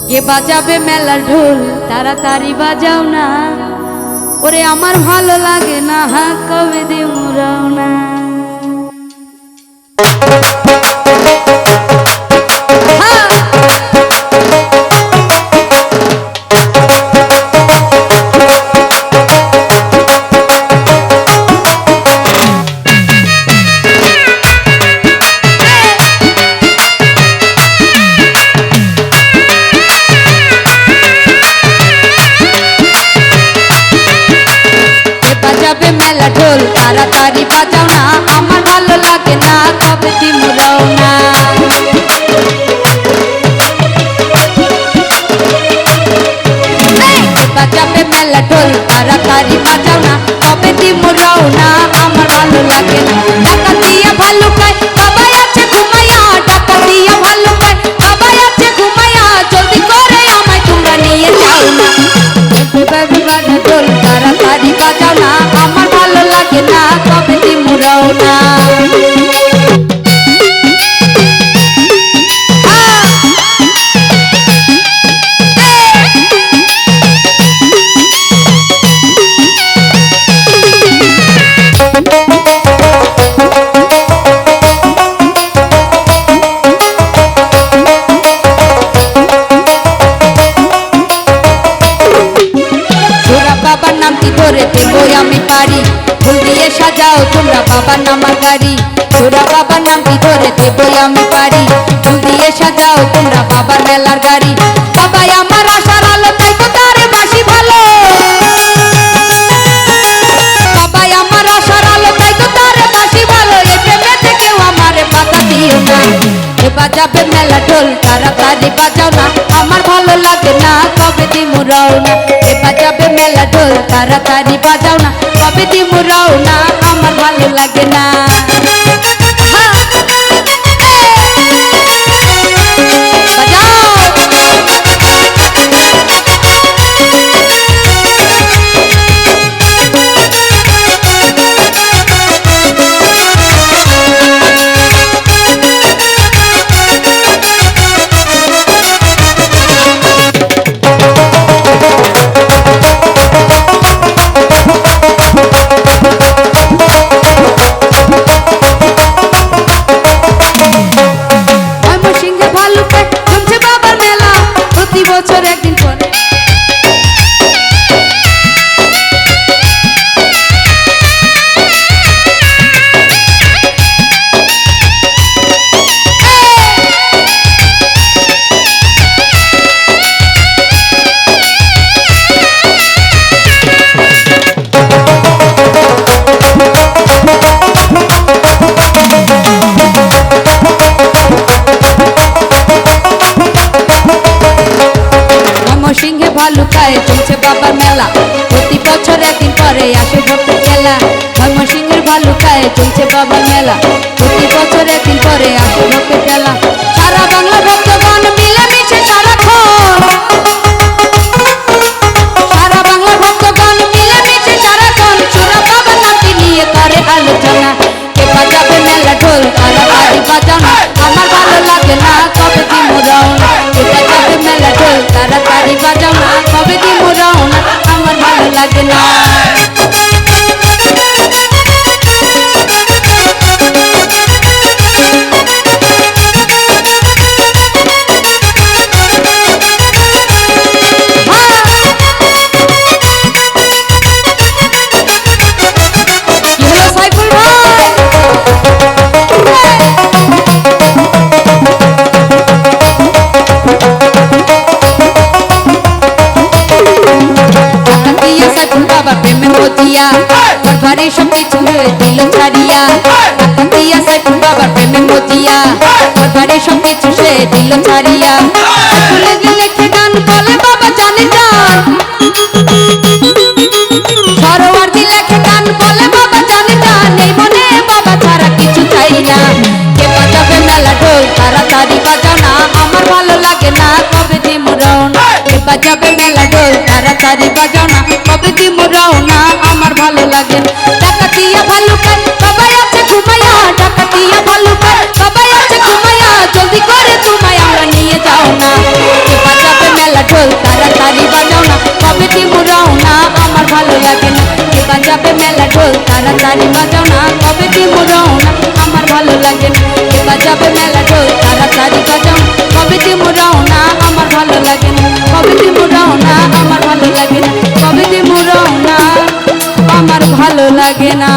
কে বাজাবে মেলার ঢোল তাড়াতাড়ি বাজাও না, ওরে আমার ভালো লাগে না, কবে দিও রওনা। মেলা ঢোল তাড়াতাড়ি বাজাও না, আমার ভালো লাগে না, কবে দিমু রওনা। বাজাবে মেলা ঢোল তাড়াতাড়ি বাজাও না, কবে দিমু রওনা, আমার ভালো লাগে না। টাকা দিয়া ভালো খাই সবাই আছে ঘুমাইয়া, টাকা দিয়া ভালো খাই সবাই আছে ঘুমাইয়া, জলদি করে আমায় তোমরা নিয়ে যাও না। বাজা ঢোল তাড়াতাড়ি বাজাও না, আমার ভালো লাগে না, কবে দিমু রওনা। বাবার নামটি ধরে দেবই আমি পারি, ফুল দিয়ে সাজাও তোমরা বাবার নামার গাড়ি। তোরা বাবার নামটি ধরে দেবই আমি পারি, ফুল দিয়ে সাজাও তোমরা বাবার মেলার গাড়ি। বাবাই আমার আশার আলো, তাই তো তারে বাসি ভালো। বাবাই আমার আশার আলো, তাই তো তারে বাসি ভালো। এই প্রেমেতে কেউ আমারে বাধা দিও না। এ বাজাবে মেলা ঢোল তাড়াতাড়ি বাজাও না, আমার ভালো লাগে না, কবে দিমু রওনা। এ বাজাবে মেলা ঢোল তাড়াতাড়ি বাজাও না, কবে দিমু রওনা, আমার ভালো লাগে না। বছর একদিন পরে সিংহে ভালুকায় চলছে বাবার মেলা, প্রতি বছর একদিন পরে আসে ভক্তের খেলা। সিংহের ভালুকায় চলছে বাবার মেলা, প্রতি বছর একদিন পরে আসে ভক্তের খেলা। সারা বাংলা ভক্তগণ মিলে মিশে সারাক্ষণ, সারা বাংলা ভক্তগণ মিলে মিশে সারাক্ষণ, সুরা বাবার নামটি নিয়ে করে আলোচনা। কে বাজাবে মেলা ঢোল তাড়াতাড়ি বাজাও না, আমার ভালো লাগে না, কবে দিমু রওনা। কে বাজাবে মেলা ঢোল তাড়াতাড়ি বাজাও না, কবে দিমু রওনা, আমার ভালো লাগে না। বাবা প্রেমে মজিয়া ঘরে সব কিছু দিল ছাড়িয়া, দিয়া সাইফুল বাবার প্রেমে মজিয়া ঘরে সব কিছু সে দিল ছাড়িয়া। সাইফুলে লিখে গান বলে বাবা জানে জান, সরোয়ার দি লেখে গান বলে বাবা জানে জান, এই মনে বাবা ছাড়া কিছু চাই না। কে বাজাবে মেলা ঢোল তাড়াতাড়ি বাজাও না, আমার ভালো লাগে না, কবে দিমু রওনা। কে বাজাবে মেলা ঢোল তাড়াতাড়ি বাজাও না, কবে দিমু রওনা, আমার ভালো লাগে না। টাকা দিয়া ভালো খাই সবাই আছে ঘুমাইয়া, টাকা দিয়া ভালো খাই সবাই আছে ঘুমাইয়া, জলদি করে তোমায় আমরা নিয়ে যাও না। ঢোল তাড়াতাড়ি বাজাও না কবে দিমু রওনা আমার ভালো লাগে না কে বাজাবে মেলা ঢোল তাড়াতাড়ি বাজাও না কবে দিমু রওনা আমার ভালো লাগে না কবে দিমু রওনা আমার ভালো লাগে না কবে দিমু রওনা আমার ভালো লাগে না।